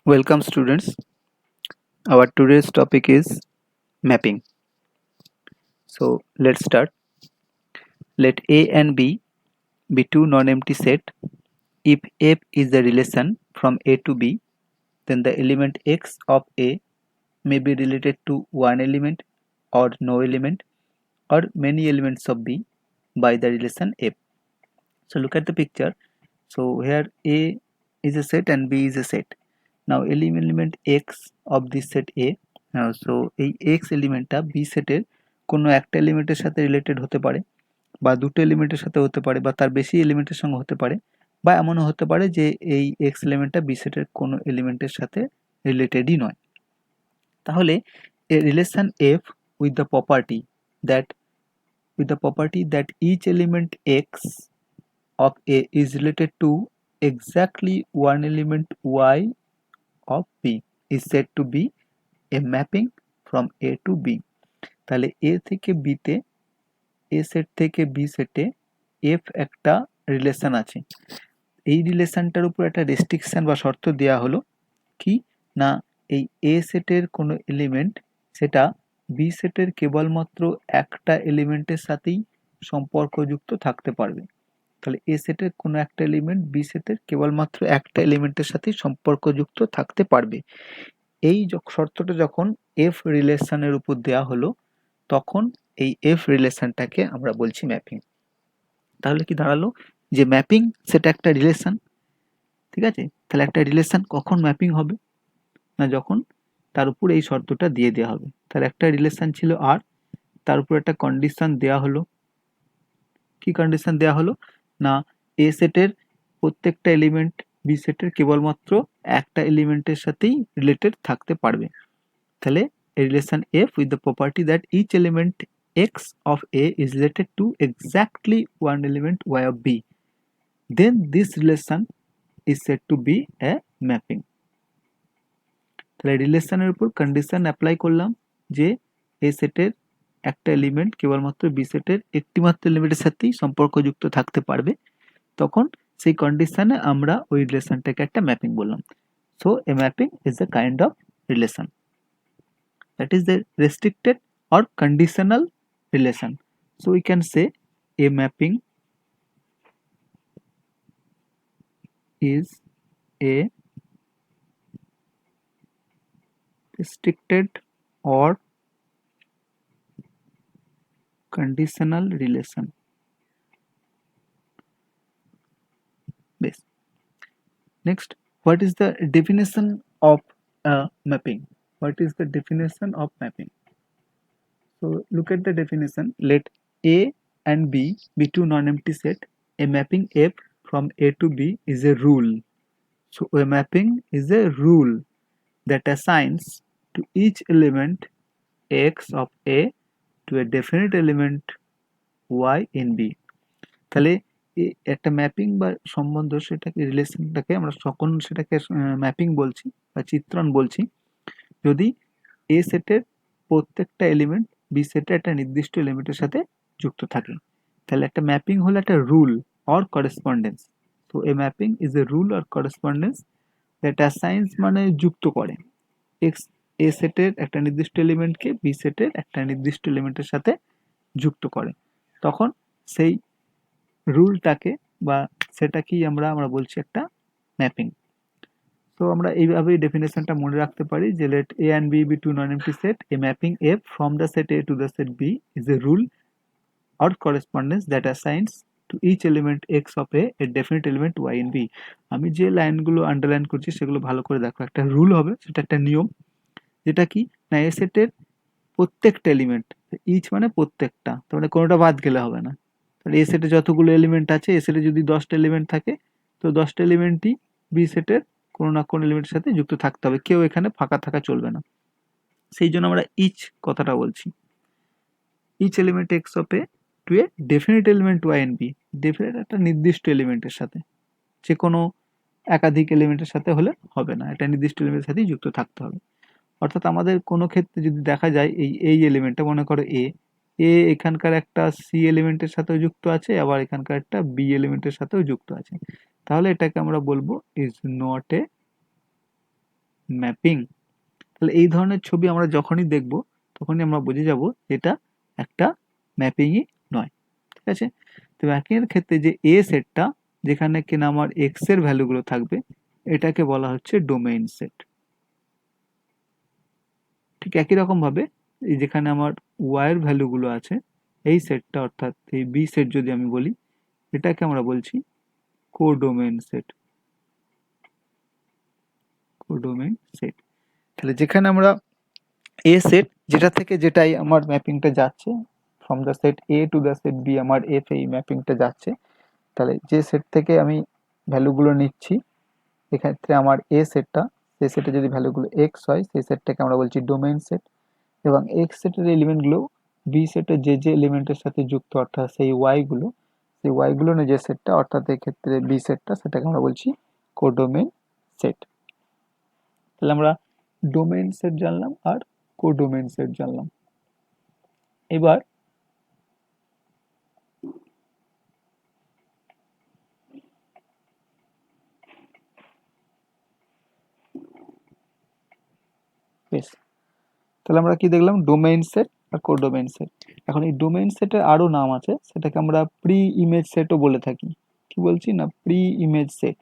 Welcome students. Our today's topic is mapping. So let's start. Let A and B be two non-empty set. If F is the relation from A to B, then the element X of A may be related to one element or no element or many elements of B by the relation F. So look at the picture. So here A is a set and B is a set. Now element X of this set A. So এই X এলিমেন্টটা B সেটের কোনো একটা এলিমেন্টের সাথে related হতে পারে বা দুটো এলিমেন্টের সাথে হতে পারে বা তার বেশি এলিমেন্টের সঙ্গে হতে পারে বা এমনও হতে পারে যে এই X এলিমেন্টটা B সেটের কোনো এলিমেন্টের সাথে রিলেটেডই নয়। তাহলে a relation F with the property that each element X of A is related to exactly one element Y of B is said to be a mapping from A to B. তাহলে A থেকে B তে A set থেকে B সেটে F একটা relation আছে। এই রিলেশনটার উপর একটা রেস্ট্রিকশন বা শর্ত দেওয়া হলো কি না এই A সেটের কোনো এলিমেন্ট সেটা B সেটের কেবলমাত্র একটা এলিমেন্টের সাথেই সম্পর্কযুক্ত থাকতে পারবে। তাহলে A সেটের কোনো একটা এলিমেন্ট B সেটের কেবলমাত্র একটা এলিমেন্টের সাথেই সম্পর্কযুক্ত থাকতে পারবে। এই শর্তটা যখন F রিলেশনের উপর দেওয়া হলো তখন এই F রিলেশনটাকে আমরা বলছি ম্যাপিং। তাহলে কি দাঁড়ালো যে ম্যাপিং সেটা একটা রিলেশন, ঠিক আছে? তাহলে একটা রিলেশন কখন ম্যাপিং হবে না যখন তার উপর এই শর্তটা দিয়ে দেওয়া হবে। তাহলে একটা রিলেশন ছিল আর তার উপর একটা কন্ডিশন দেওয়া হলো। কি কন্ডিশন দেওয়া হলো না এ সেটের প্রত্যেকটা এলিমেন্ট বি সেটের কেবলমাত্র একটা এলিমেন্টের সাথেই রিলেটেড থাকতে পারবে। তাহলে a relation F with the property that each element X of A is related to exactly one element Y of B, then this relation is said to be a mapping. তাহলে রিলেশনের উপর condition apply করলাম যে এ সেটের একটা element কেবলমাত্র B সেটের একটিমাত্র এলিমেন্টের সাথেই সম্পর্কযুক্ত থাকতে পারবে, তখন সেই কন্ডিশনে আমরা ওই রিলেশনটাকে একটা ম্যাপিং বললাম। So A mapping is a kind of relation, that is the restricted or conditional relation. So we can say a mapping is a restricted or conditional relation. Base. Next, what is the definition of a mapping? What is the definition of mapping? So look at the definition. Let A and B be two non-empty set. A mapping F from A to B is a rule. So a mapping is a rule that assigns to each element X of A to a definite element Y in B. তাহলে একটা mapping বা সম্বন্ধ সেটাকে রিলেশনটাকে আমরা সেটাকে mapping বলছি বা চিত্রণ বলছি যদি এ সেটের প্রত্যেকটা এলিমেন্ট বি সেটের একটা নির্দিষ্ট এলিমেন্টের সাথে যুক্ত থাকে। তাহলে একটা ম্যাপিং হলো একটা রুল অর করেসপন্ডেন্স। তো a mapping is a rule or correspondence that assigns মানে যুক্ত করে এক্স এ সেটের একটা নির্দিষ্ট এলিমেন্টকে বি সেটের একটা নির্দিষ্ট এলিমেন্টের সাথে যুক্ত করে, তখন সেই রুলটাকে বা সেটাকেই আমরা বলছি একটা ম্যাপিং। তো আমরা এইভাবেই ডেফিনেশনটা মনে রাখতে পারি যে let A and B be two non-empty set, a mapping F from the set A to the set B is a rule or correspondence that assigns to each element X of a definite element Y in B. আমি যে লাইনগুলো underline করছি সেগুলো ভালো করে দেখো। একটা rule হবে, সেটা একটা নিয়ম, যেটা কি না এ সেটের প্রত্যেকটা এলিমেন্ট, ইচ মানে প্রত্যেকটা, তার মানে কোনোটা বাদ গেলে হবে না। তাহলে এ সেটে যতগুলো এলিমেন্ট আছে, এ সেটে যদি 10টা এলিমেন্ট থাকে তো 10টা এলিমেন্টই বি সেটের কোনো না কোনো এলিমেন্টের সাথে যুক্ত থাকতে হবে, কেউ এখানে ফাঁকা থাকা চলবে না। সেই জন্য আমরা ইচ কথাটা বলছি। Each element X of A to a definite element Y in B, definite একটা নির্দিষ্ট এলিমেন্টের সাথে, যে কোনো একাধিক এলিমেন্টের সাথে হলে হবে না, একটা নির্দিষ্ট এলিমেন্টের সাথেই যুক্ত থাকতে হবে। অর্থাৎ আমাদের কোনো ক্ষেত্রে যদি দেখা যায় এই এলিমেন্টটা মনে করো এ এখানকার একটা সি এলিমেন্টের সাথেও যুক্ত আছে, আবার এখানকার একটা বি এলিমেন্টের সাথেও যুক্ত আছে, তাহলে এটাকে আমরা বলবো ইজ নট এ ম্যাপিং। তাহলে এই ধরনের ছবি আমরা যখনই দেখব তখনই আমরা বুঝে যাব এটা একটা ম্যাপিংই নয়। ঠিক আছে, তো ম্যাপিংয়ের ক্ষেত্রে যে এ সেটটা যেখানে কিনা আমার এক্স এর ভ্যালুগুলো থাকবে এটাকে বলা হচ্ছে ডোমেইন সেট। ঠিক একই রকম ভাবে এই যেখানে আমার ওয়াই এর ভ্যালুগুলো আছে এই সেটটা অর্থাৎ এই বি সেট যদি আমি বলি এটাকে আমরা বলছি কোডোমেইন সেট। কোডোমেইন সেট, তাহলে যেখানে আমরা এ সেট যেটা থেকে যেটাই আমার ম্যাপিংটা যাচ্ছে from the set A to the set B আমার এফ এই ম্যাপিংটা যাচ্ছে, তাহলে যে সেট থেকে আমি ভ্যালুগুলো নিচ্ছি এক্ষেত্রে আমার এ সেটটা সেই সেটে যদি ভ্যালুগুলো এক্স হয় সেই সেটটাকে আমরা বলছি ডোমেইন সেট, এবং এক্স সেটের এলিমেন্টগুলো বি সেটের যে এলিমেন্টের সাথে যুক্ত অর্থাৎ সেই ওয়াইগুলো সেই ওয়াইগুলো নিয়ে যে সেটটা অর্থাৎ এক্ষেত্রে বি সেটটা সেটাকে আমরা বলছি কোডোমেইন সেট। তাহলে আমরা ডোমেইন সেট জানলাম আর কোডোমেইন সেট জানলাম। এবার বেশ, তাহলে আমরা কি দেখলাম ডোমেইন সেট আর কোডোমেইন সেট। এখন এই ডোমেইন সেটের আরো নাম আছে সেটাকে আমরা প্রি ইমেজ সেটও বলে থাকি। কি বলছি না, প্রি ইমেজ সেট।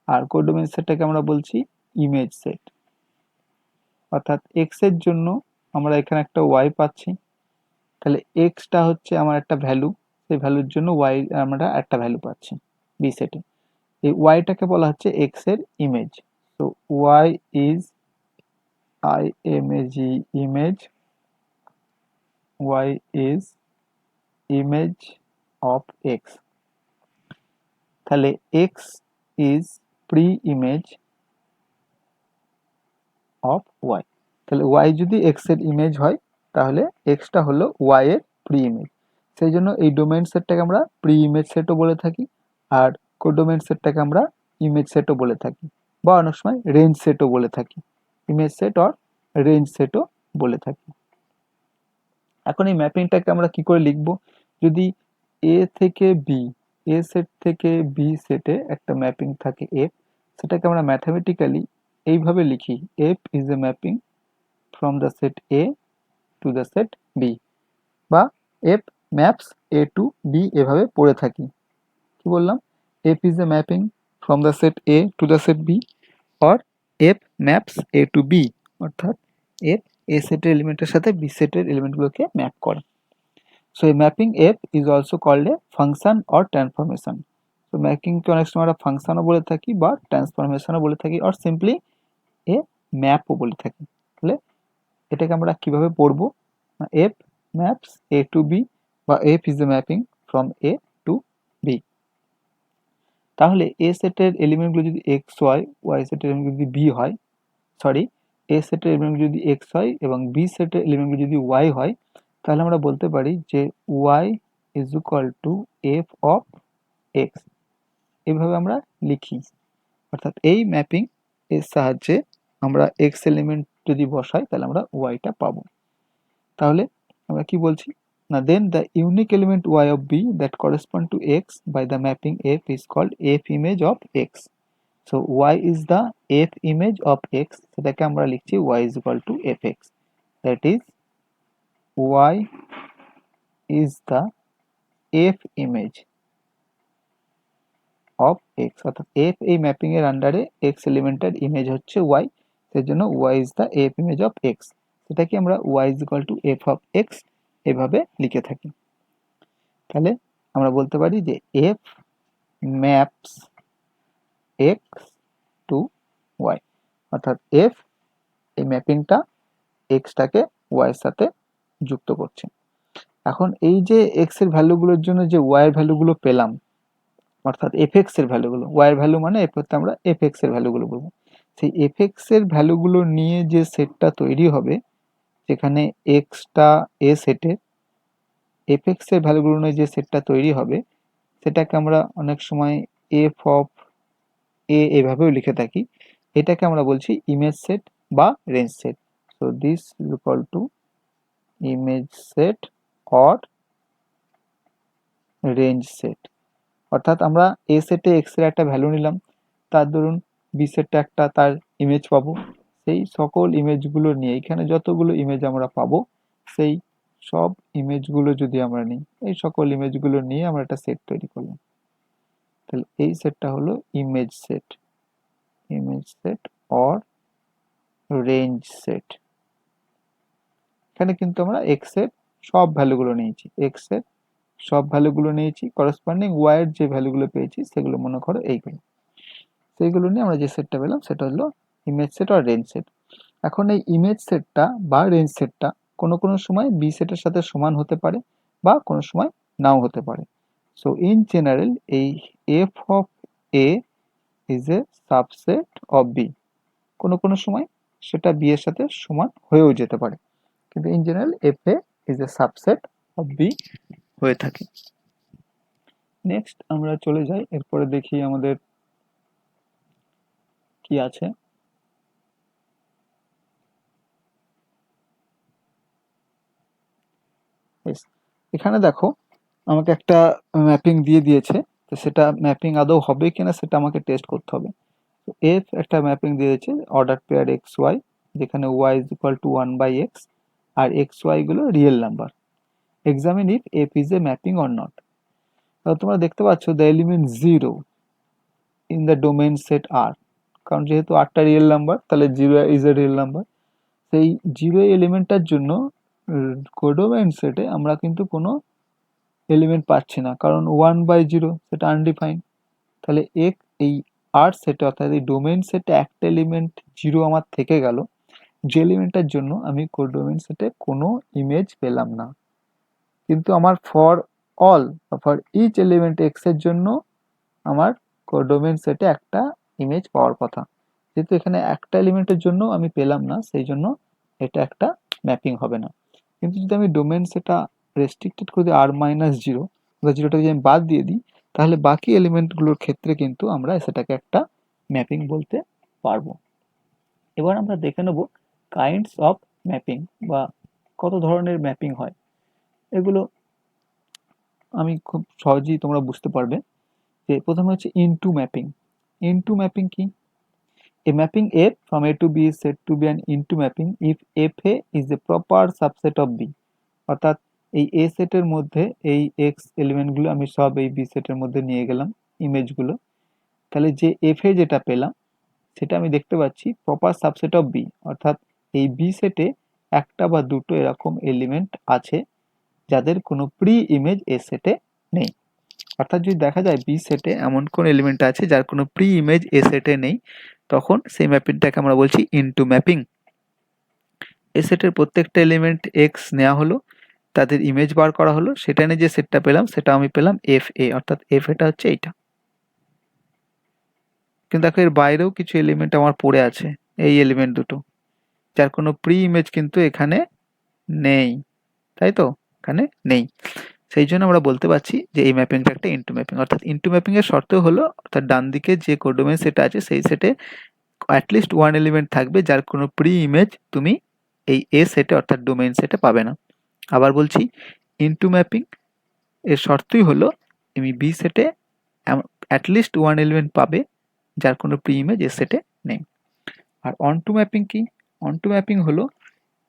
আর কোডোমেইন সেটটাকে আমরা বলছি ইমেজ সেট। অর্থাৎ এক্স এর জন্য আমরা এখানে একটা ওয়াই পাচ্ছি, তাহলে এক্সটা হচ্ছে আমার একটা ভ্যালু, সেই ভ্যালুর জন্য ওয়াই আমরা একটা ভ্যালু পাচ্ছি বি সেটে। এই ওয়াইটাকে বলা হচ্ছে এক্স এর ইমেজ। তো Y is IMAG image, y is image of x, তাহলে x is pre-image of y। তাহলে y যদি x এর ইমেজ হয় তাহলে x টা হলো y এর প্রি ইমেজ। সেই জন্য এই ডোমেইন সেটটাকে আমরা প্রি ইমেজ সেটও বলে থাকি আর কোডোমেইন সেটটাকে আমরা ইমেজ সেটও বলে থাকি বা অনেক সময় রেঞ্জ সেটও বলে থাকি, ইমেজ সেট অর রেঞ্জ সেটও বলে থাকি। এখন এই ম্যাপিংটাকে আমরা কি করে লিখব, যদি এ থেকে বি এ সেট থেকে বি সেটে একটা ম্যাপিং থাকে এফ, সেটাকে আমরা ম্যাথামেটিক্যালি এইভাবে লিখি F is a mapping from the set A to the set B, বা F maps A to B এভাবে পড়ে থাকি। কি বললাম, F is a mapping from the set A to the set B or F maps A to B, অর্থাৎ F A সেটের এলিমেন্টের সাথে বি সেটের এলিমেন্টগুলোকে ম্যাপ করে। So a mapping f is also called a function or transformation. So mapping কে অনেক সময় আমরা ফাংশনও বলে থাকি বা ট্রান্সফরমেশনও বলে থাকি আর সিম্পলি এ ম্যাপও বলে থাকি। তাহলে এটাকে আমরা কিভাবে পড়বো, f maps a to b বা f is a mapping from a to b। তাহলে a সেটের এলিমেন্টগুলো যদি x হয়, y সেটের এলিমেন্টগুলো যদি b হয়, সরি a সেটের এলিমেন্টগুলো যদি x হয় এবং b সেটের এলিমেন্টগুলো যদি y হয়, তাহলে আমরা বলতে পারি যে y is equal to f of x। এভাবে আমরা লিখি, অর্থাৎ এই ম্যাপিং এর সাহায্যে আমরা x এলিমেন্ট যদি বসাই তাহলে আমরা y টা পাবো। তাহলে আমরা কি বলছি না, then the unique element y of b that correspond to x by the mapping f is called f image of x. So y is the f image of x, সেটাকে আমরা লিখছি y is equal to fx, that is y is the f image of x, অর্থাৎ f এই mapping এর আন্ডারে x এলিমেন্টের image হচ্ছে y, সেজন্য y is the f image of x, সেটাকে আমরা y is equal to f of x এভাবে লিখে থাকি। তাহলে আমরা বলতে পারি যে f maps x to y, অর্থাৎ f এই ম্যাপিংটা x টাকে y এর সাথে যুক্ত করছে। এখন এই যে x এর ভ্যালুগুলোর জন্য যে y এর ভ্যালুগুলো পেলাম, অর্থাৎ fx এর ভ্যালুগুলো, y এর ভ্যালু মানে এর ক্ষেত্রে আমরা fx এর ভ্যালুগুলো বলবো, সেই fx এর ভ্যালুগুলো নিয়ে যে সেটটা তৈরি হবে যেখানে x টা a সেটে, fx এর ভ্যালুগুলো নিয়ে যে সেটটা তৈরি হবে সেটাকে আমরা অনেক সময় f অফ a এভাবেও লিখে থাকি, এটাকে আমরা বলছি ইমেজ সেট বা range set. So this is equal two image set or range set. অর্থাৎ আমরা এ সেটে এক্স এর একটা ভ্যালু নিলাম, তার ধরুন বি সেটটা একটা তার ইমেজ পাবো, সেই সকল ইমেজগুলো নিয়ে এখানে যতগুলো ইমেজ আমরা পাবো সেই সব ইমেজগুলো যদি আমরা নিই, এই সকল ইমেজগুলো নিয়ে আমরা একটা সেট তৈরি করলাম। তাহলে এই সেটটা হলো image set, image set or range set. এখানে কিন্তু আমরা এক্স এর সব ভ্যালুগুলো নিয়েছি, এক্স এর সব ভ্যালুগুলো নিয়েছি, করসপন্ডিং ওয়াই এর যে ভ্যালুগুলো পেয়েছি সেগুলো মনে করো এইগুলো, সেইগুলো নিয়ে আমরা যে সেটটা পেলাম সেটা হলো ইমেজ সেট আর রেঞ্জ সেট। এখন এই ইমেজ সেটটা বা রেঞ্জ সেটটা কোনো কোনো সময় বি সেটের সাথে সমান হতে পারে বা কোনো সময় নাও হতে পারে। সো ইন জেনারেল এই F of A is a subset of B, কোনো কোনো সময় সেটা বি এর সাথে সমান হয়েও যেতে পারে, কিন্তু in general F A is a subset of B হয়ে থাকে। নেক্সট আমরা চলে যাই, এরপরে দেখি আমাদের কি আছে। এখানে দেখো আমাকে একটা ম্যাপিং দিয়ে দিয়েছে, তো সেটা ম্যাপিং আদৌ হবে কিনা সেটা আমাকে টেস্ট করতে হবে। তো এফ একটা ম্যাপিং দিয়েছে অর্ডার পেয়ার এক্স ওয়াই, যেখানে y is equal to 1/x আর এক্স ওয়াই গুলো real number. Examine if f is a mapping or not. তোমরা দেখতে পাচ্ছ the element 0 in the domain set R, কারণ যেহেতু আরটা রিয়েল নাম্বার তাহলে 0 ইজ এ রিয়েল নাম্বার। সেই 0 এলিমেন্টটার জন্য কোডোমেইন সেটে আমরা কিন্তু কোনো এলিমেন্ট পাচ্ছি না, কারণ 1/0 সেটা আনডিফাইন্ড। তাহলে এই আর সেটে অর্থাৎ এই ডোমেইন সেটে একটা এলিমেন্ট 0 আমার থেকে গেল, যে এলিমেন্টটার জন্য আমি কোডোমেইন সেটে কোনো ইমেজ পেলাম না। কিন্তু আমার for all for each element X এর জন্য আমার কোডোমেইন সেটে একটা ইমেজ পাওয়ার কথা, যেহেতু এখানে একটা এলিমেন্টের জন্য আমি পেলাম না সেই জন্য এটা একটা ম্যাপিং হবে না। কিন্তু যদি আমি ডোমেইন সেটা রেস্ট্রিক্টেড করে দিই r-0 বা জিরোটাকে যদি আমি বাদ দিয়ে দিই, তাহলে বাকি এলিমেন্টগুলোর ক্ষেত্রে কিন্তু আমরা সেটাকে একটা ম্যাপিং বলতে পারবো। এবার আমরা দেখে নেব কাইন্ডস অফ ম্যাপিং বা কত ধরনের ম্যাপিং হয়। এগুলো আমি খুব সহজেই তোমরা বুঝতে পারবে। যে প্রথমে হচ্ছে ইনটু ম্যাপিং। ইনটু ম্যাপিং কি? A mapping F from A to B is said to be an into mapping if FA is a proper subset of B। অর্থাৎ এই A সেটের মধ্যে এই X এলিমেন্টগুলো আমি সব এই B সেটের মধ্যে নিয়ে গেলাম ইমেজগুলো, তাহলে যে FA যেটা পেলাম সেটা আমি দেখতে পাচ্ছি প্রপার সাবসেট অফ বি, অর্থাৎ এই বি সেটে একটা বা দুটো এরকম এলিমেন্ট আছে যাদের কোনো প্রি ইমেজ এ সেটে নেই। অর্থাৎ যদি দেখা যায় বি সেটে এমন কোন এলিমেন্ট আছে যার কোনো প্রি ইমেজ এ সেটে নেই, তখন সেই ম্যাপিংটাকে আমরা বলছি ইনটু ম্যাপিং। এ সেটের প্রত্যেকটা এলিমেন্ট এক্স নেওয়া হলো, তাদের ইমেজ বার করা হলো, সেটা নিয়ে যে সেটটা পেলাম সেটা আমি পেলাম এফ এ, অর্থাৎ এফ এটা হচ্ছে এইটা। কিন্তু দেখো এর বাইরেও কিছু এলিমেন্ট আমার পড়ে আছে, এই এলিমেন্ট দুটো যার কোনো প্রি ইমেজ কিন্তু এখানে নেই, তাই তো? এখানে নেই, সেই জন্য আমরা বলতে পারছি যে এই ম্যাপিংটা একটা ইনটু ম্যাপিং। অর্থাৎ ইনটু ম্যাপিং এর শর্ত হলো অর্থাৎ ডান দিকে যে কোডোমেইন সেট আছে সেই সেটে অ্যাটলিস্ট ওয়ান এলিমেন্ট থাকবে যার কোনো প্রি ইমেজ তুমি এই এ সেটে অর্থাৎ ডোমেইন সেটে পাবে না। আবার বলছি ইনটু ম্যাপিং এর শর্তই হলো তুমি বি সেটে অ্যাটলিস্ট ওয়ান এলিমেন্ট পাবে যার কোনো প্রি ইমেজ এ সেটে নেই। আর অনটু ম্যাপিং কি? অনটু ম্যাপিং হলো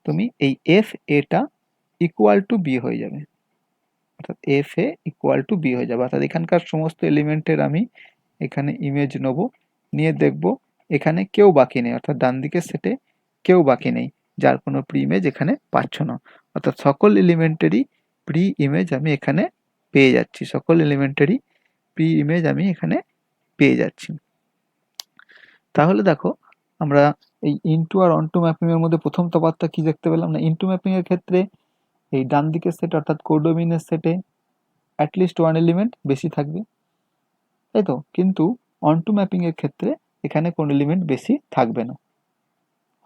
তুমি এই এফ এটা ইকুয়াল টু বি হয়ে যাবে, অর্থাৎ F A equal to B হয়ে যাবে, অর্থাৎ এখানকার সমস্ত এলিমেন্টের আমি এখানে ইমেজ নেব, নিয়ে দেখব এখানে কেউ বাকি নেই, অর্থাৎ ডান দিকের সেটে কেউ বাকি নেই যার কোনো প্রি ইমেজ এখানে পাচ্ছ না, অর্থাৎ সকল এলিমেন্টেরই প্রি ইমেজ আমি এখানে পেয়ে যাচ্ছি, সকল এলিমেন্টেরই প্রি ইমেজ আমি এখানে পেয়ে যাচ্ছি। তাহলে দেখো আমরা এই ইনটু আর অনটু ম্যাপিং এর মধ্যে প্রথম তফাৎটা কি দেখতে পেলাম না, ইনটু ম্যাপিং এর ক্ষেত্রে এই ডান দিকের সেট অর্থাৎ কোডোমিনের সেটে অ্যাটলিস্ট ওয়ান এলিমেন্ট বেশি থাকবে, তাই তো? কিন্তু অনটু ম্যাপিং এর ক্ষেত্রে এখানে কোন এলিমেন্ট বেশি থাকবে না।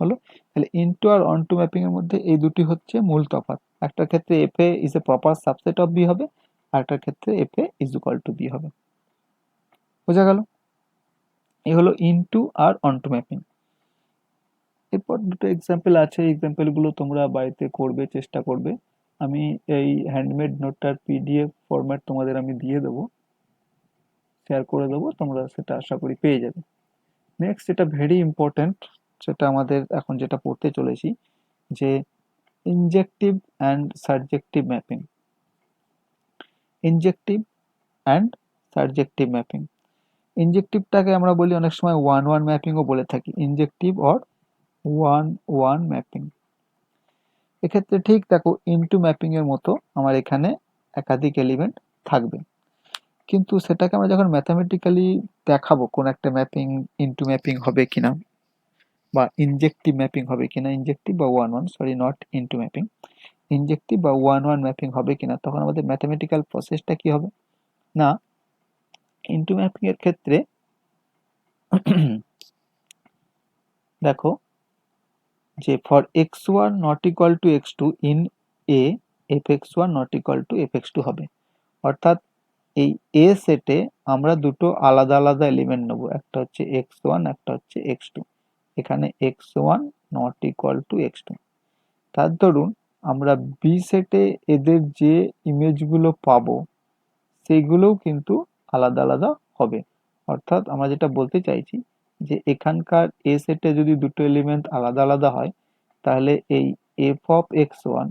হলো, তাহলে ইনটু আর অনটু ম্যাপিং এর মধ্যে এই দুটি হচ্ছে মূল তফাৎ। একটার ক্ষেত্রে F A is a proper subset of B হবে, আরেকটার ক্ষেত্রে F A is equal to B হবে। বোঝা গেল? এই হলো ইনটু আর অনটু ম্যাপিং। এরপর দুটো এক্সাম্পল আছে, এক্সাম্পল গুলো তোমরা বাড়িতে করবে, চেষ্টা করবে। আমি এই হ্যান্ডমেড নোটটার পিডিএফ ফরম্যাট তোমাদের আমি দিয়ে দেবো, শেয়ার করে দেবো, তোমরা সেটা আশা করি পেয়ে যাবে। নেক্সট যেটা ভেরি ইম্পর্ট্যান্ট, সেটা আমাদের এখন যেটা পড়তে চলেছি, যে injective and surjective mapping. Injective and surjective mapping. ইনজেক্টিভটাকে আমরা বলি অনেক সময় ওয়ান ওয়ান ম্যাপিংও বলে থাকি, injective or one one mapping. এক্ষেত্রে ঠিক দেখো ইনটু ম্যাপিং এর মতো আমার এখানে একাধিক এলিমেন্ট থাকবে, কিন্তু সেটাকে আমরা যখন ম্যাথামেটিক্যালি দেখাবো কোন একটা ম্যাপিং ইনটু ম্যাপিং হবে কিনা বা ইনজেক্টিভ ম্যাপিং হবে কিনা, ইনজেক্টিভ বা one one, sorry not into mapping, ইনজেক্টিভ বা ওয়ান ওয়ান ম্যাপিং হবে কিনা, তখন আমাদের ম্যাথামেটিক্যাল প্রসেসটা কি হবে না, ইনটু ম্যাপিং এর ক্ষেত্রে দেখো যে for x1 not equal two x2 in a fx1 not equal two fx2 হবে। অর্থাৎ এই a সেটে আমরা দুটো আলাদা আলাদা এলিমেন্ট নেব, একটা হচ্ছে x1 একটা হচ্ছে x2। এখানে x1 not equal two x2। তার ধরুন আমরা b সেটে এদের যে ইমেজগুলো পাবো সেইগুলোও কিন্তু আলাদা আলাদা হবে। অর্থাৎ আমরা যেটা বলতে চাইছি যে এখানকার a সেটে যদি দুটো এলিমেন্ট আলাদা আলাদা হয়, তাহলে এই f of x1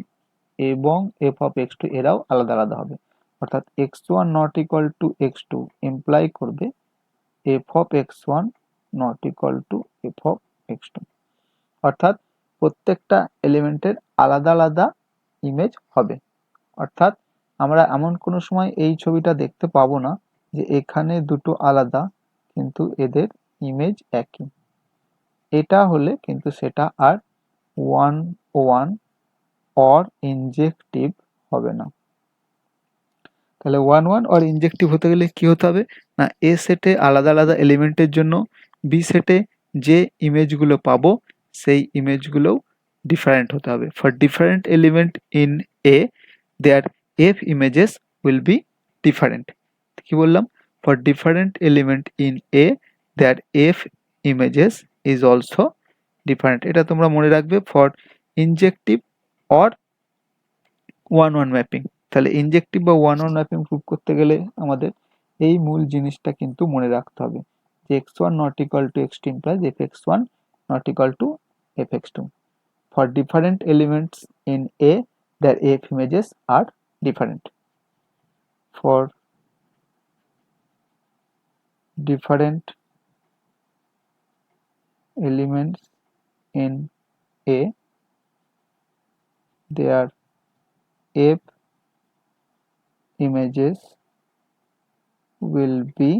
এবং f of x2 এরাও আলাদা আলাদা হবে। অর্থাৎ x1 not equal two x2 imply করবে f of x1 not equal two f of x2। অর্থাৎ প্রত্যেকটা এলিমেন্টের আলাদা আলাদা ইমেজ হবে। অর্থাৎ আমরা এমন কোনো সময় এই ছবিটা দেখতে পাবো না যে এখানে দুটো আলাদা কিন্তু এদের ইমেজ একই। এটা হলে কিন্তু সেটা আর ওয়ান ওয়ান অর ইনজেক্টিভ হবে না। তাহলে ওয়ান ওয়ান অর ইনজেক্টিভ হতে গেলে কি হতে হবে না, এ সেটে আলাদা আলাদা এলিমেন্টের জন্য বি সেটে যে ইমেজগুলো পাবো সেই ইমেজগুলোও ডিফারেন্ট হতে হবে। For different element in A there F images will be different. কি বললাম, for different element in A there F images is also different. এটা তোমরা মনে রাখবে for injective or one one mapping. তাহলে ইনজেক্টিভ বা ওয়ান ওয়ান ম্যাপিং প্রুভ করতে গেলে আমাদের এই মূল জিনিসটা কিন্তু মনে রাখতে হবে যে x1 not equal to x2 implies fx1 not equal to fx2. For different elements in A, their f images are different. For different elements in A, their f images will be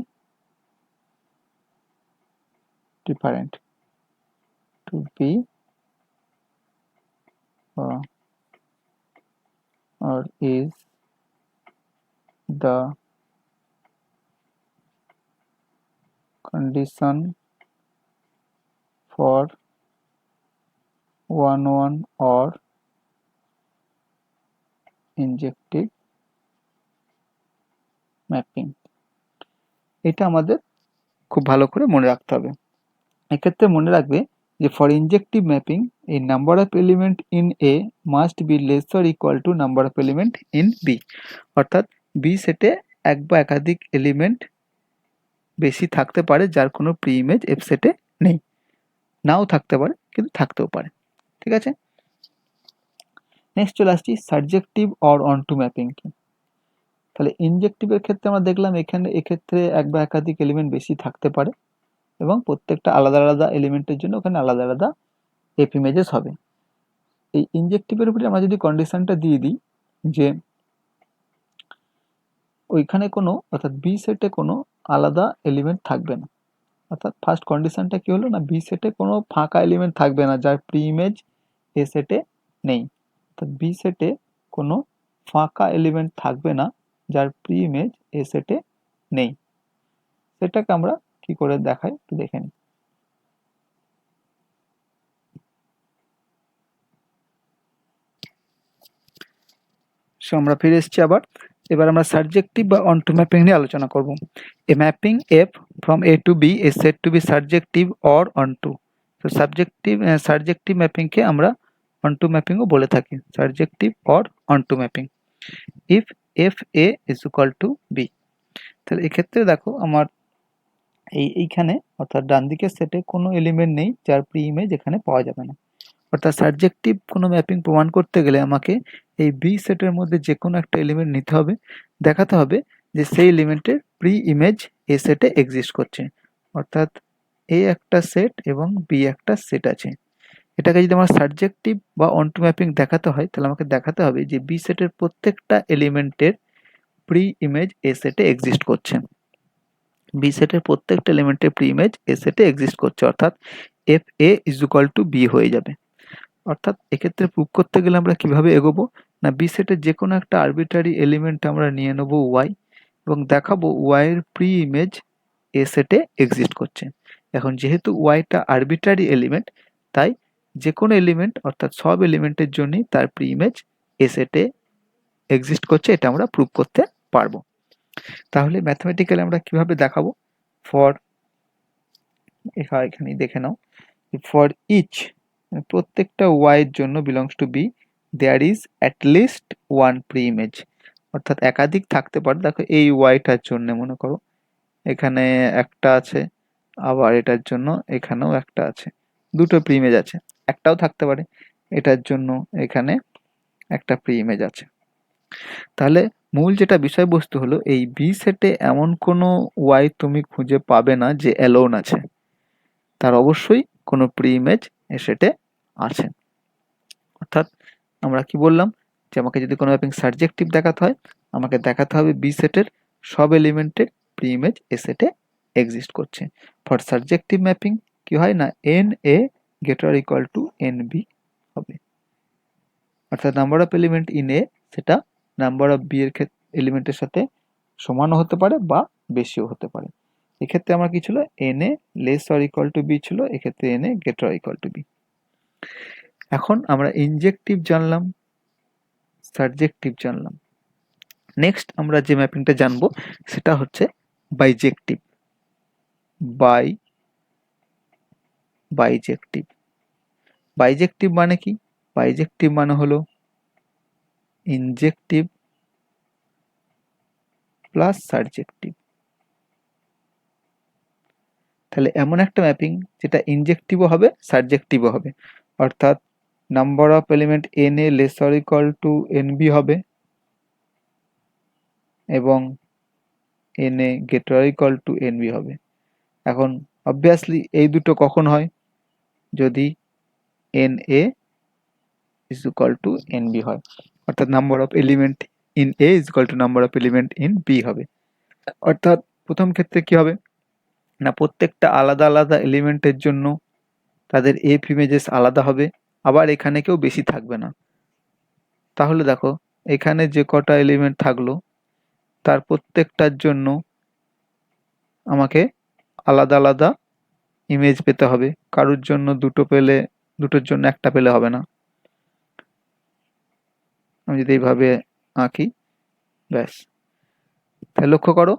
different. To be or is the condition for one one or ইনজেক্টিভ mapping. এটা আমাদের খুব ভালো করে মনে রাখতে হবে। এক্ষেত্রে মনে রাখবে যে ফর ইনজেক্টিভ ম্যাপিং এই number of element in A must be less or equal to number of element in B. অর্থাৎ বি সেটে এক বা একাধিক এলিমেন্ট বেশি থাকতে পারে যার কোনো প্রি ইমেজ এফ সেটে নেই, নাও থাকতে পারে কিন্তু থাকতেও পারে। ঠিক আছে, নেক্সট চলে আসছি সাবজেক্টিভ অর অনটু ম্যাপিং কি। তাহলে ইনজেক্টিভের ক্ষেত্রে আমরা দেখলাম এক্ষেত্রে এক বা একাধিক এলিমেন্ট বেশি থাকতে পারে এবং প্রত্যেকটা আলাদা আলাদা এলিমেন্টের জন্য ওখানে আলাদা আলাদা এফ ইমেজেস হবে। এই ইনজেক্টিভের উপরে আমরা যদি কন্ডিশনটা দিয়ে দিই যে ওইখানে কোনো অর্থাৎ বি সেটে কোনো আলাদা এলিমেন্ট থাকবে না, অর্থাৎ ফার্স্ট কন্ডিশনটা কি হলো না, বি সেটে কোনো ফাঁকা এলিমেন্ট থাকবে না যার প্রি ইমেজ এ সেটে নেই। অর্থাৎ বি সেটে কোনো ফাঁকা এলিমেন্ট থাকবে না যার প্রি ইমেজ এ সেটে নেই। সেটাকে আমরা কি করে দেখাই একটু দেখে নিই। সো আমরা ফিরে এসেছি আবার। এবার আমরা সাবজেক্টিভ বা অনটু ম্যাপিং নিয়ে আলোচনা করব। A mapping f from A to B is said to be surjective or onto. তো সাবজেক্টিভ ম্যাপিংকে আমরা অনটু ম্যাপিংও বলে থাকি, surjective or onto mapping. If f A is equal to B. তাহলে এক্ষেত্রে দেখো আমার এইখানে অর্থাৎ ডান দিকের সেটে কোনো এলিমেন্ট নেই যার প্রি ইমেজ এখানে পাওয়া যাবে না। অর্থাৎ সাবজেক্টিভ কোনো ম্যাপিং প্রমাণ করতে গেলে আমাকে এই বি সেটের মধ্যে যে কোনো একটা এলিমেন্ট নিতে হবে, দেখাতে হবে যে সেই এলিমেন্টের প্রি ইমেজ এ সেটে এক্সিস্ট করছে। অর্থাৎ এ একটা সেট এবং বি একটা সেট আছে। এটাকে যদি আমার সাবজেক্টিভ বা অনটু ম্যাপিং দেখাতে হয় তাহলে আমাকে দেখাতে হবে যে বি সেটের প্রত্যেকটা এলিমেন্টের প্রি ইমেজ এ সেটে এক্সিস্ট করছে। বি সেটের প্রত্যেকটা এলিমেন্টের প্রি ইমেজ এ সেটে এক্সিস্ট করছে, অর্থাৎ F A is equal to B হয়ে যাবে। অর্থাৎ এক্ষেত্রে প্রুভ করতে গেলে আমরা কিভাবে এগোবো না, বি সেটের যে কোনো একটা আরবিট্রারি এলিমেন্ট আমরা নিয়ে নেব ওয়াই এবং দেখাবো ওয়াই এর প্রি ইমেজ এ সেটে এক্সিস্ট করছে। এখন যেহেতু ওয়াইটা আরবিট্রারি এলিমেন্ট, তাই যে কোনো এলিমেন্ট অর্থাৎ সব এলিমেন্টের জন্যই তার প্রি ইমেজ এ সেটে এক্সিস্ট করছে, এটা আমরা প্রুভ করতে পারবো। তাহলে ম্যাথমেটিক্যালি আমরা কিভাবে দেখাবো, ফর এখানে দেখে নাও, ফর ইচ প্রত্যেকটা ওয়াই এর জন্য belongs to B there is at least one pre image, অর্থাৎ একাধিক থাকতে পারে। দেখো এই ওয়াইটার জন্য মনে করো এখানে একটা আছে, আবার এটার জন্য এখানেও একটা আছে, দুটো প্রি ইমেজ আছে। একটাও থাকতে পারে, এটার জন্য এখানে একটা প্রি ইমেজ আছে। তাহলে মূল যেটা বিষয়বস্তু হলো এই বি সেটে এমন কোনো ওয়াই তুমি খুঁজে পাবে না যে অ্যালোন আছে, তার অবশ্যই কোনো প্রি ইমেজ এ সেটে আছে। অর্থাৎ আমরা কি বললাম যে আমাকে যদি কোনো ম্যাপিং সাবজেক্টিভ দেখাতে হয় আমাকে দেখাতে হবে বি সেটের সব এলিমেন্টের প্রি ইমেজ এ সেটে এক্সিস্ট করছে। ফর সাবজেক্টিভ ম্যাপিং কি হয় না N A greater equal to N B হবে, অর্থাৎ number of element in A সেটা নাম্বার অফ বি এর এলিমেন্টের সাথে সমানও হতে পারে বা বেশিও হতে পারে। এক্ষেত্রে আমার কি ছিল N A less or equal to B ছিল, এক্ষেত্রে N A greater equal to B. এখন আমরা ইনজেক্টিভ জানলাম, সাবজেক্টিভ জানলাম। নেক্সট আমরা যে ম্যাপিংটা জানবো সেটা হচ্ছে বাইজেক্টিভ। বাইজেক্টিভ বাইজেক্টিভ মানে কি? বাইজেক্টিভ মানে হলো ইনজেক্টিভ প্লাস সাবজেক্টিভ। তাহলে এমন একটা ম্যাপিং যেটা ইনজেক্টিভও হবে সাবজেক্টিভও হবে, অর্থাৎ number of element N A less or equal to N B হবে এবং N A greater equal to N B হবে। এখন অবভিয়াসলি এই দুটো কখন হয়, যদি N A is equal to N B হয়, অর্থাৎ number of element in A is equal to number of element in B হবে। অর্থাৎ প্রথম ক্ষেত্রে কি হবে না প্রত্যেকটা আলাদা আলাদা এলিমেন্টের জন্য তাদের এফ ইমেজেস আলাদা হবে, আবার এখানে কেউ বেশি থাকবে না। তাহলে দেখো এখানে যে কটা এলিমেন্ট থাকলো তার প্রত্যেকটার জন্য আমাকে আলাদা আলাদা ইমেজ পেতে হবে, কারোর জন্য দুটো পেলে দুটোর জন্য একটা পেলে হবে না। আমি যদি এইভাবে আঁকি ব্যাস, তাহলে লক্ষ্য করো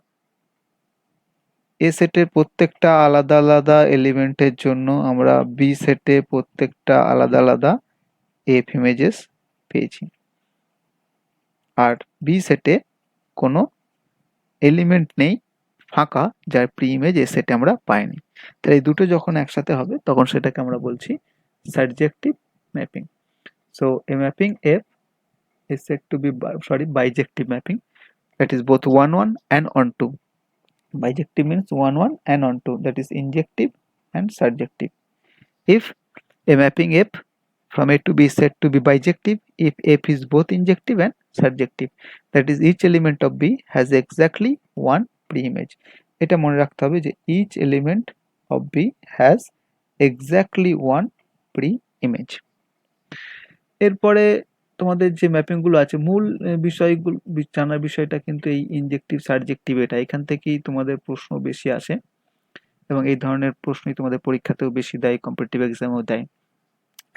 এ সেটের প্রত্যেকটা আলাদা আলাদা এলিমেন্টের জন্য আমরা বি সেটে প্রত্যেকটা আলাদা আলাদা এফ ইমেজেস পেয়েছি, আর বি সেটে কোনো এলিমেন্ট নেই ফাঁকা যার প্রি ইমেজ এ সেটে আমরা পাইনি। তাহলে এই দুটো যখন একসাথে হবে তখন সেটাকে আমরা বলছি subjective mapping. So A mapping F is said to be bijective mapping, that is both 1 1 and on 2. Bijective means 1 1 and on 2, that is injective and surjective. If a mapping F from A to B is said to be bijective if F is both injective and surjective, that is each element of B has exactly one pre-image. এটা মনে রাখতে হবে যে each element of B has exactly one pre-image. এরপরে তোমাদের যে mapping গুলো আছে মূল বিষয়গুলো জানার বিষয়টা কিন্তু এই ইনজেক্টিভ সাবজেক্টিভ, এটা এখান থেকেই তোমাদের প্রশ্ন বেশি আসে এবং এই ধরনের প্রশ্নই তোমাদের পরীক্ষাতেও বেশি দেয়, কম্পিটিটিভ এক্সামেও দেয়।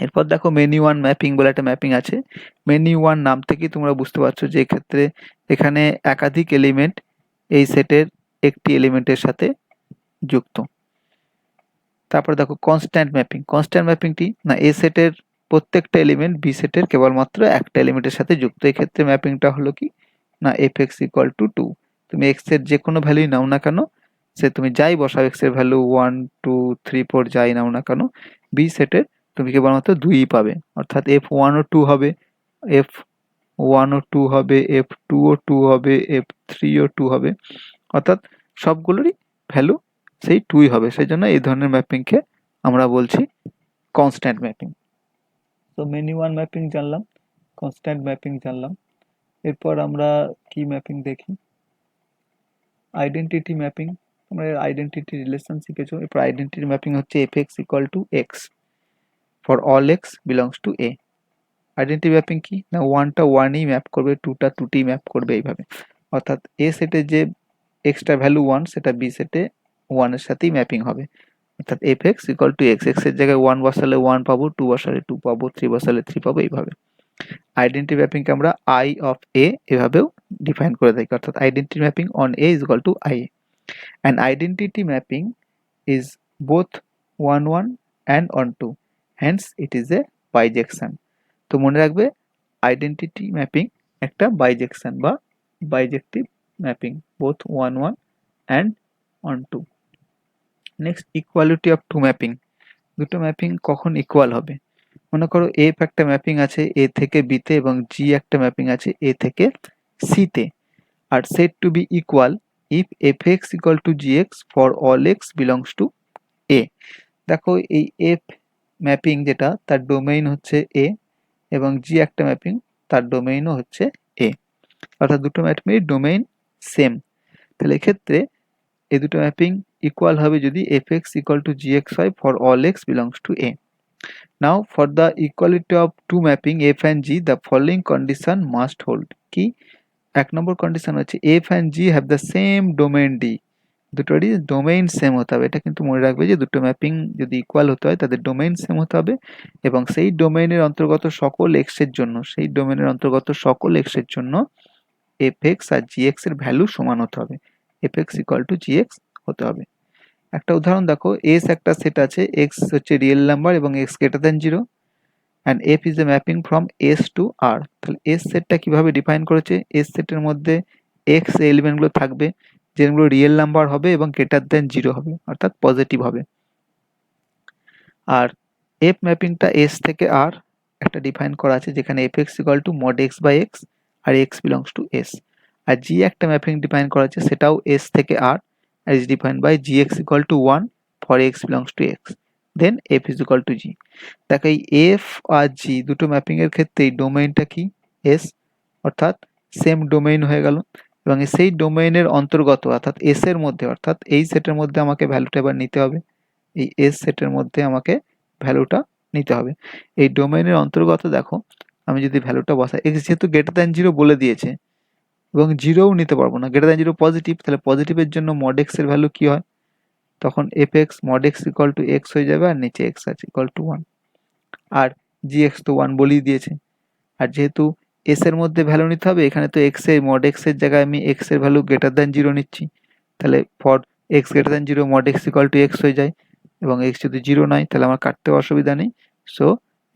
এরপর দেখো মেনি ওয়ান ম্যাপিং বলে একটা ম্যাপিং আছে। মেনি ওয়ান নাম থেকেই তোমরা বুঝতে পারছো যে এক্ষেত্রে এখানে একাধিক এলিমেন্ট এই সেটের একটি এলিমেন্টের সাথে যুক্ত। তারপর দেখো কনস্ট্যান্ট ম্যাপিং। কনস্ট্যান্ট ম্যাপিংটি না এ সেটের প্রত্যেকটা এলিমেন্ট বি সেটের কেবলমাত্র একটা এলিমেন্টের সাথে যুক্ত। এই ক্ষেত্রে ম্যাপিংটা হলো কি না এফ এক্স ইকুয়াল টু 2। তুমি এক্স এর যে কোনো ভ্যালুই নাও না কেন সে তুমি যাই বসাও এক্স এর ভ্যালু 1 2 3 4 যাই নাও না কেন, বি সেটের তুমি কেবলমাত্র 2ই পাবে, অর্থাৎ F1 ও 2 হবে, F1 ও 2 হবে, F2 ও 2 হবে, F3 ও 2 হবে, অর্থাৎ সবগুলোরই ভ্যালু সেই 2ই হবে। সেই জন্য এই ধরনের ম্যাপিংকে আমরা বলছি কনস্ট্যান্ট ম্যাপিং। তো মেনি ওয়ান ম্যাপিং জানলাম, কনস্ট্যান্ট ম্যাপিং জানলাম। এরপর আমরা কি ম্যাপিং দেখি, আইডেন্টিটি ম্যাপিং। তোমরা আইডেন্টিটি রিলেশন শিখেছো। এরপর আইডেন্টিটি ম্যাপিং হচ্ছে fx equal to x for all x belongs to A. Identity mapping কি না, ওয়ানটা ওয়ানই ম্যাপ করবে, টুটা টুটি ম্যাপ করবে, এইভাবে। অর্থাৎ এ সেটে যে এক্সটা ভ্যালু 1 সেটা বি সেটে 1 এর সাথেই ম্যাপিং হবে। অর্থাৎ fx equal to x, x এর জায়গায় 1 বসালে 1 পাবো, 2 বসালে 2 পাবো, 3 বসালে 3 পাবো, এইভাবে। আইডেন্টিটি ম্যাপিংকে আমরা আই অফ এ এভাবেও ডিফাইন করে থাকি, অর্থাৎ identity mapping on A is equal to I. And identity mapping is both 1 1 and on 2, hence it is a bijection. তো মনে রাখবে আইডেন্টিটি ম্যাপিং একটা বাইজেকশন বা bijective mapping, both 1 1 and on 2। Next equality of two mapping. দুটো mapping কখন equal হবে? মনে করো এফ একটা ম্যাপিং আছে এ থেকে বিতে এবং জি একটা ম্যাপিং আছে এ থেকে সিতে, are said to be equal if f x equal to g x for all x belongs to A. দেখো এই এফ ম্যাপিং যেটা তার ডোমেইন হচ্ছে এ এবং জি একটা ম্যাপিং তার ডোমেইনও হচ্ছে এ, অর্থাৎ দুটো ম্যাপিংয়ের ডোমেইন সেম। তাহলে এক্ষেত্রে এই দুটো ম্যাপিং ইকুয়াল হবে যদি f x equal to g x হয় for all x belongs to A. Now for the equality of two mapping f and g the following condition must hold। কি এক নম্বর condition হচ্ছে f and g have the same domain d, দুটোরই domain same হতে হবে। এটা কিন্তু মনে রাখবে যে দুটো ম্যাপিং যদি ইকুয়াল হতে হয় তাদের ডোমেইন সেম হতে হবে এবং সেই ডোমেইনের অন্তর্গত সকল x এর জন্য, সেই ডোমেইনের অন্তর্গত সকল x এর জন্য fx আর gx এর ভ্যালু সমান হতে হবে, fx ইকুয়াল টু gx হতে হবে। একটা উদাহরণ দেখো, s একটা সেট আছে, x হচ্ছে রিয়েল নাম্বার এবং x greater than 0 and f is a mapping from s to r। তাহলে s সেটটা কিভাবে ডিফাইন করেছে, s সেটের মধ্যে x এলিমেন্টগুলো থাকবে যেগুলো রিয়েল নাম্বার হবে এবং গ্রেটার দ্যান 0 হবে, অর্থাৎ পজিটিভ হবে। আর f ম্যাপিংটা s থেকে r একটা ডিফাইন করা আছে যেখানে fx equal to mod x by x আর x belongs to s। আর g একটা ম্যাপিং ডিফাইন করা আছে সেটাও s থেকে r R is defined by gx equal to 1 for x belongs to x, then f is equal to g। দেখো এই f আর g দুটো ম্যাপিং এর ক্ষেত্রেই ডোমেইনটা কি s, অর্থাৎ সেম ডোমেইন হয়ে গেল এবং সেই ডোমেইনের অন্তর্গত অর্থাৎ s এর মধ্যে, অর্থাৎ এই সেটের মধ্যে আমাকে ভ্যালুটা এবার নিতে হবে, এই s সেটের মধ্যে আমাকে ভ্যালুটা নিতে হবে। এই ডোমেইনের অন্তর্গত দেখো আমি যদি ভ্যালুটা বসাই, x যেহেতু গ্রেটার দ্যান 0 বলে দিয়েছে এবং 0ও নিতে পারবো না, গ্রেটার দ্যান 0 পজিটিভ, তাহলে পজিটিভের জন্য mod x এর ভ্যালু কি হয়, তখন fx mod x equal two x হয়ে যাবে আর নিচে x আছে ইকুয়াল টু 1, আর gx তো 1 বলেই দিয়েছে। আর যেহেতু s এর মধ্যে ভ্যালু নিতে হবে, এখানে তো x এর mod x এর জায়গায় আমি x এর ভ্যালু গ্রেটার দ্যান 0 নিচ্ছি, তাহলে for x greater than 0 mod x equal two x হয়ে যায় এবং x যদি 0 নয় তাহলে আমার কাটতেও অসুবিধা নেই, so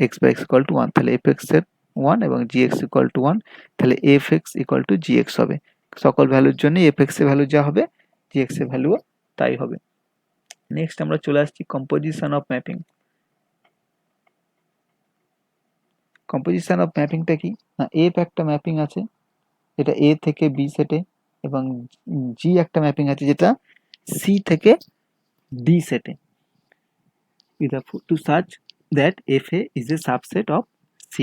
x by x equal to 1, তাহলে fx এর 1 এবং gx ইকুয়াল টু 1, তাহলে fx ইকুয়াল টু gx হবে। সকল ভ্যালুর জন্য fx এর ভ্যালু যা হবে gx এর ভ্যালুও তাই হবে। নেক্সট আমরা চলে আসছি composition of mapping. Composition of ম্যাপিংটা কি না, f একটা ম্যাপিং আছে যেটা a থেকে b সেটে এবং g একটা ম্যাপিং আছে যেটা c থেকে d সেটে, to such that fa is a subset of c।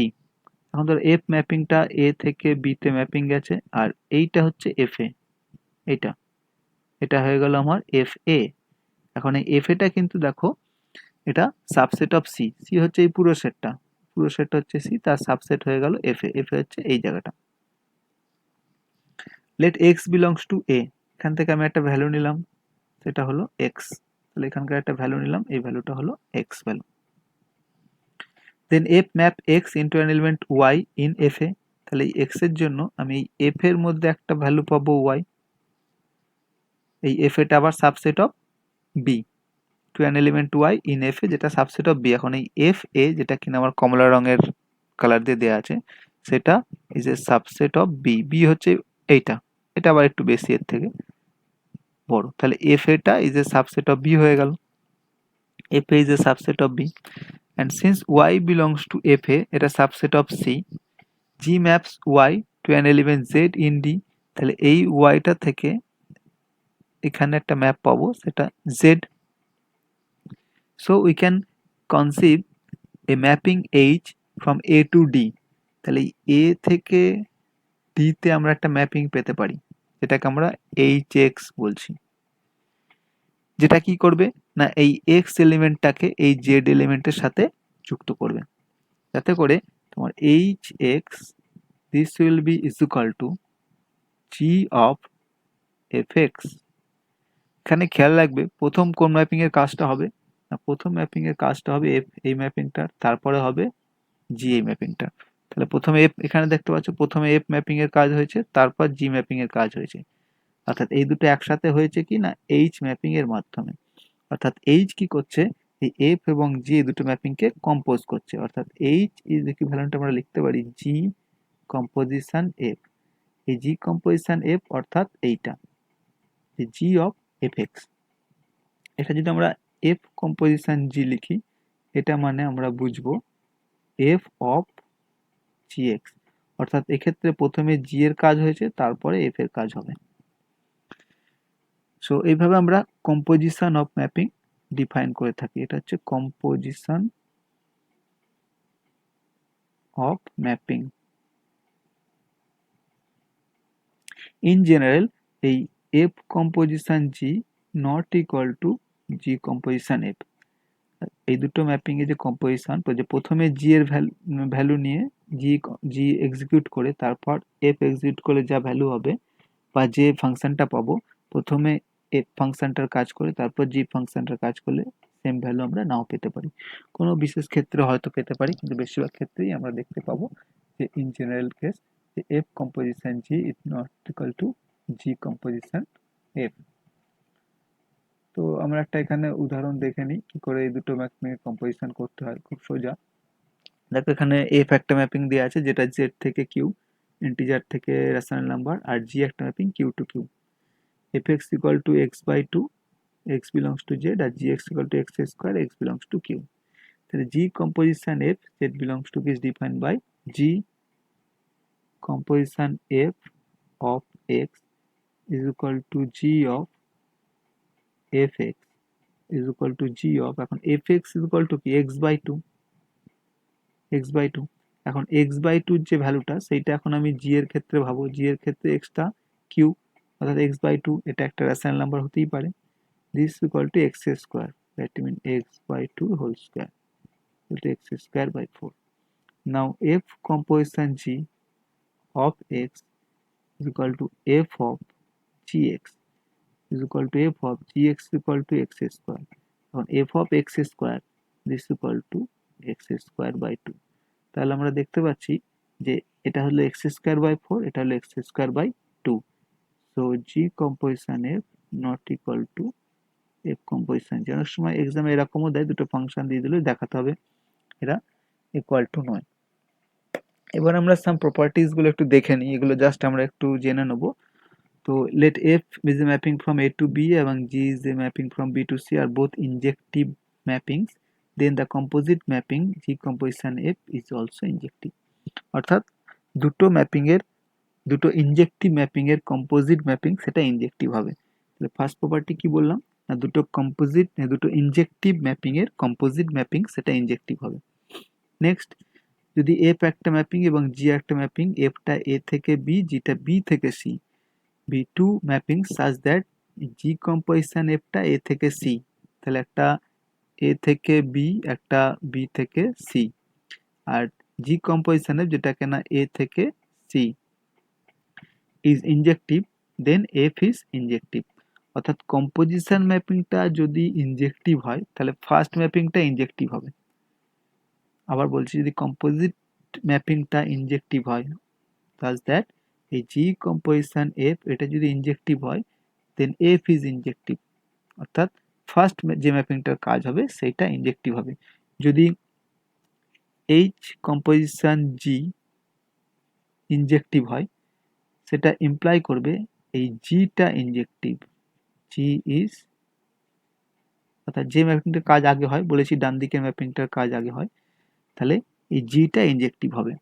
এখন ধর f ম্যাপিংটা a থেকে b তে ম্যাপিং গেছে আর এইটা হচ্ছে fa, এইটা এটা হয়ে গেল আমার fa। এখন এই fa টা কিন্তু দেখো এটা সাবসেট অফ c, c হচ্ছে এই পুরো সেটটা, পুরো সেটটা হচ্ছে c, তার সাবসেট হয়ে গেল fa, fa হচ্ছে এই জায়গাটা। let x belongs to a, এখান থেকে আমি একটা ভ্যালু নিলাম সেটা হলো x, তাহলে এখানকার একটা ভ্যালু নিলাম, এই ভ্যালুটা হলো x value. then f map x into an element y in fa, তাহলে এই x এর জন্য আমি এই f এর মধ্যে একটা ভ্যালু পাবো y, এই fa টা আবার subset of b to an element y in fa যেটা সাবসেট অফ b। এখন এই fa যেটা কিনা আমার কমলা রঙের কালার দিয়ে দেয়া আছে সেটা is a subset of b, b হচ্ছে এইটা, এটা আবার একটু বেশি এর থেকে, বড়, তাহলে এফ এটা is a subset of B হয়ে গেল, f A is a subset of B, and since y belongs to f A, এটা subset of C, g maps y to an element z in D, তাহলে এই ওয়াইটা থেকে এখানে একটা map পাবো, সেটা z. So we can conceive a mapping h from A to D, তাহলে এ থেকে ডিতে আমরা একটা ম্যাপিং পেতে পারি, যেটাকে আমরা এইচ এক্স বলছি, যেটা কি করবে না এই এক্স এলিমেন্টটাকে এই জেড এলিমেন্টের সাথে যুক্ত করবে, যাতে করে তোমার H x this will be is equal to G of F x. এখানে খেয়াল রাখবে প্রথম কোন ম্যাপিং এর কাজটা হবে না, প্রথম ম্যাপিং এর কাজটা হবে এফ এই ম্যাপিংটার, তারপরে হবে জি এই ম্যাপিংটা। তাহলে প্রথমে এফ, এখানে দেখতে পাচ্ছ প্রথমে এফ ম্যাপিং এর কাজ হয়েছে, তারপর জি ম্যাপিং এর কাজ হয়েছে, অর্থাৎ এই দুটো একসাথে হয়েছে কি না এইচ ম্যাপিং এর মাধ্যমে। অর্থাৎ এইচ কি করছে, এই এফ এবং জি এই দুটো ম্যাপিংকে কম্পোজ করছে, অর্থাৎ এইচ ইজ ইকুইভ্যালেন্ট আমরা লিখতে পারি জি কম্পোজিশন এফ। এই জি কম্পোজিশন এফ অর্থাৎ এইটা জি অফ এফ এক্স। এটা যদি আমরা এফ কম্পোজিশন জি লিখি, এটা মানে আমরা বুঝবো এফ অফ জি এক্স, অর্থাৎ এক্ষেত্রে প্রথমে জি এর কাজ হয়েছে, তারপরে এফ এর কাজ হবে। সো এইভাবে আমরা কম্পোজিশন অফ ম্যাপিং ডিফাইন করে থাকি, এটা হচ্ছে composition of mapping. In general এই f composition g not equal to g composition f, এই দুটো ম্যাপিং এর যে কম্পোজিশন, তো যে প্রথমে জি এর ভ্যালু নিয়ে জি জি এক্সিকিউট করে তারপর এফ এক্সিকিউট করলে যা ভ্যালু হবে বা যে ফাংশনটা পাবো, প্রথমে এফ ফাংশনটার কাজ করে তারপর জি ফাংশনটার কাজ করলে সেম ভ্যালু আমরা নাও পেতে পারি, কোনো বিশেষ ক্ষেত্রে হয়তো পেতে পারি, কিন্তু বেশিরভাগ ক্ষেত্রেই আমরা দেখতে পাবো যে in general case F composition G is not equal to g composition F. তো আমরা একটা এখানে উদাহরণ দেখে নিই কি করে এই দুটো ম্যাপিং এর কম্পোজিশন করতে হয়, খুব সোজা। দেখো এখানে এফ একটা ম্যাপিং দেওয়া আছে যেটা জেড থেকে কিউ, ইন্টিজার থেকে রেশনাল নাম্বার, আর জি একটা mapping Q to Q, f x equal to x by two, x belongs to Z, আর g x equal to x square, x belongs to Q. তাহলে g composition f Z belongs to Q is defined by g composition f of x is equal to g of fx is equal to g of, এখন fx is equal to কি x by 2, x by 2, এখন x by 2 যে ভ্যালুটা সেইটা এখন আমি g এর ক্ষেত্রে ভাবো, g এর ক্ষেত্রে x টা q, অর্থাৎ x by 2 এটা একটা রেশনাল নাম্বার হতেই পারে, this is equal to x square, that means x by 2 whole square equal to x square by 4. Now f composition g of x is equal to f of gx is equal to f of gx is equal to x square, এখন f of x square this is equal to x square by 2, তাহলে আমরা দেখতে পাচ্ছি যে এটা হলো x square by 4, এটা হলো x square by 2, so g composition f not equal to f composition, যে অনেক সময় এক্সামে এরকমও দেয় দুটো ফাংশন দিয়ে দিলে দেখাতে হবে এরা ইকুয়াল টু নয়। এবার আমরা সাম প্রপার্টিজ গুলো একটু দেখে নিই, এগুলো জাস্ট আমরা একটু জেনে নেব। তো let f is a mapping from a to b এবং g is a mapping from b to c are both injective mappings, then the composite mapping g composition f is also injective, অর্থাৎ দুটো mapping এর দুটো ইনজেক্টিভ mapping এর composite mapping সেটা ইনজেক্টিভ হবে। তাহলে first property কি বললাম না, দুটো ইনজেক্টিভ ম্যাপিং এর কম্পোজিট ম্যাপিং সেটা ইনজেক্টিভ হবে। নেক্সট, যদি এফ একটা ম্যাপিং এবং জি একটা ম্যাপিং, এফটা এ থেকে বি, জিটা বি থেকে C, be two mapping such that g composition এফটা এ থেকে সি, তাহলে একটা এ থেকে বি একটা বি থেকে সি, আর জি কম্পোজিশন এফ যেটা কিনা এ থেকে C is injective, then F is injective, অর্থাৎ কম্পোজিশন ম্যাপিংটা যদি ইনজেক্টিভ হয় তাহলে ফার্স্ট ম্যাপিংটা ইনজেক্টিভ হবে। আবার বলছি, যদি কম্পোজিট ম্যাপিংটা ইনজেক্টিভ হয় সাজ দ্যাট এই জি কম্পোজিশন এফ এটা যদি ইনজেক্টিভ হয় দেন এফ ইজ ইনজেক্টিভ, অর্থাৎ ফার্স্ট যে ম্যাপিংটার কাজ হবে সেইটা ইনজেক্টিভ হবে। যদি এইচ কম্পোজিশন জি ইনজেক্টিভ হয় সেটা ইমপ্লাই করবে এই জিটা ইনজেক্টিভ, জি ইজ, অর্থাৎ যে ম্যাপিংটার কাজ আগে হয়, বলেছি ডান দিকের ম্যাপিংটার কাজ আগে হয়, তাহলে এই জিটা ইনজেক্টিভ হবে।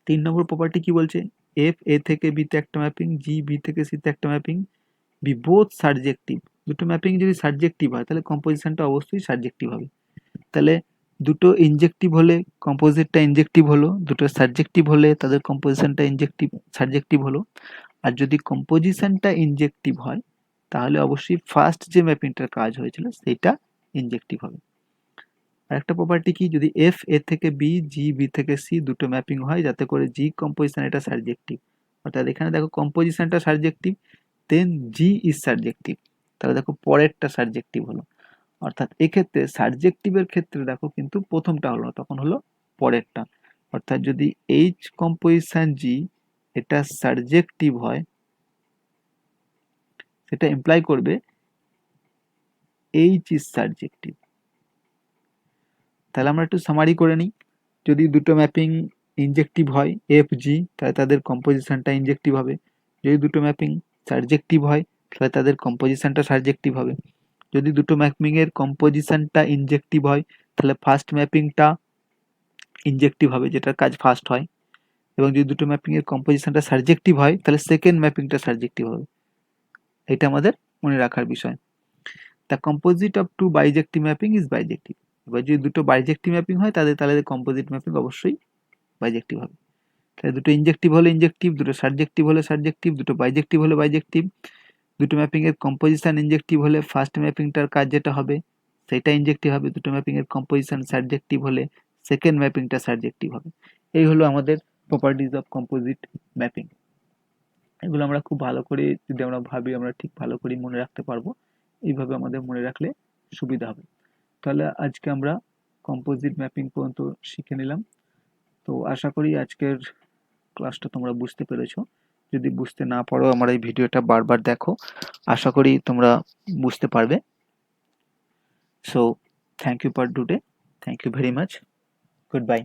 3 নম্বর প্রপার্টি কি বলছে, এফ এ থেকে বিতে একটা ম্যাপিং, জি বি থেকে সিতে একটা ম্যাপিং, বি বোথ সাবজেক্টিভ। দুটো ম্যাপিং যদি সাবজেক্টিভ হয় তাহলে কম্পোজিশনটা অবশ্যই সাবজেক্টিভ হবে। তাহলে দুটো ইনজেক্টিভ হলে কম্পোজিটটা ইনজেক্টিভ হলো, দুটো সাবজেক্টিভ হলে তাদের কম্পোজিশনটা ইনজেক্টিভ সাবজেক্টিভ হলো। আর যদি কম্পোজিশনটা ইনজেক্টিভ হয় তাহলে অবশ্যই ফার্স্ট যে ম্যাপিংটার কাজ হয়েছিল সেটা ইনজেক্টিভ হবে। আরেকটা প্রপার্টি কি, যদি এফ এ থেকে বি, জি বি থেকে সি দুটো ম্যাপিং হয় যাতে করে জি কম্পোজিশন এটা সাবজেক্টিভ, অর্থাৎ এখানে দেখো কম্পোজিশনটা surjective, then g is surjective, তাহলে দেখো পরেরটা সাবজেক্টিভ হলো। অর্থাৎ এক্ষেত্রে সাবজেক্টিভের ক্ষেত্রে দেখো কিন্তু প্রথমটা হলো না, তখন হলো পরেরটা। অর্থাৎ যদি এইচ কম্পোজিশন জি এটা সাবজেক্টিভ হয়, সেটা ইমপ্লাই করবে এইচ ইজ সাবজেক্টিভ। তাহলে আমরা একটু সামারি করে নিই। যদি দুটো ম্যাপিং ইনজেক্টিভ হয় এফ জি, তাহলে তাদের কম্পোজিশনটা ইনজেক্টিভ হবে। যদি দুটো ম্যাপিং সাবজেক্টিভ হয় তাহলে তাদের কম্পোজিশনটা সাবজেক্টিভ হবে। যদি দুটো ম্যাপিংয়ের কম্পোজিশনটা ইনজেক্টিভ হয় তাহলে ফার্স্ট ম্যাপিংটা ইনজেক্টিভ হবে, যেটার কাজ ফার্স্ট হয়। এবং যদি দুটো ম্যাপিংয়ের কম্পোজিশনটা সাবজেক্টিভ হয় তাহলে সেকেন্ড ম্যাপিংটা সাবজেক্টিভ হবে। এটা আমাদের মনে রাখার বিষয়। The composite of two bijective mapping is bijective. এবার যদি দুটো বাইজেক্টিভ ম্যাপিং হয় তাহলে কম্পোজিট ম্যাপিং অবশ্যই বাইজেক্টিভ হবে। তাহলে দুটো ইনজেক্টিভ হলে ইনজেক্টিভ, দুটো সাবজেক্টিভ হলে সাবজেক্টিভ, দুটো বাইজেক্টিভ হলে বাইজেক্টিভ। দুটো ম্যাপিং এর কম্পোজিশন ইনজেক্টিভ হলে ফার্স্ট ম্যাপিংটার কাজ যেটা হবে সেটা ইনজেক্টিভ হবে। দুটো ম্যাপিং এর কম্পোজিশন সাবজেক্টিভ হলে সেকেন্ড ম্যাপিংটা সাবজেক্টিভ হবে। এই হলো আমাদের প্রপার্টিজ অফ কম্পোজিট ম্যাপিং। এগুলো আমরা খুব ভালো করে যদি আমরা ভাবি আমরা ঠিক ভালো করে মনে রাখতে পারবো। এইভাবে আমাদের মনে রাখলে সুবিধা হবে। তাহলে আজকে আমরা কম্পোজিট ম্যাপিং পর্যন্ত শিখে নিলাম। তো আশা করি আজকের ক্লাসটা তোমরা বুঝতে পেরেছো। যদি বুঝতে না পারো আমার এই ভিডিওটা বারবার দেখো, আশা করি তোমরা বুঝতে পারবে। So thank you for today, thank you very much, good by.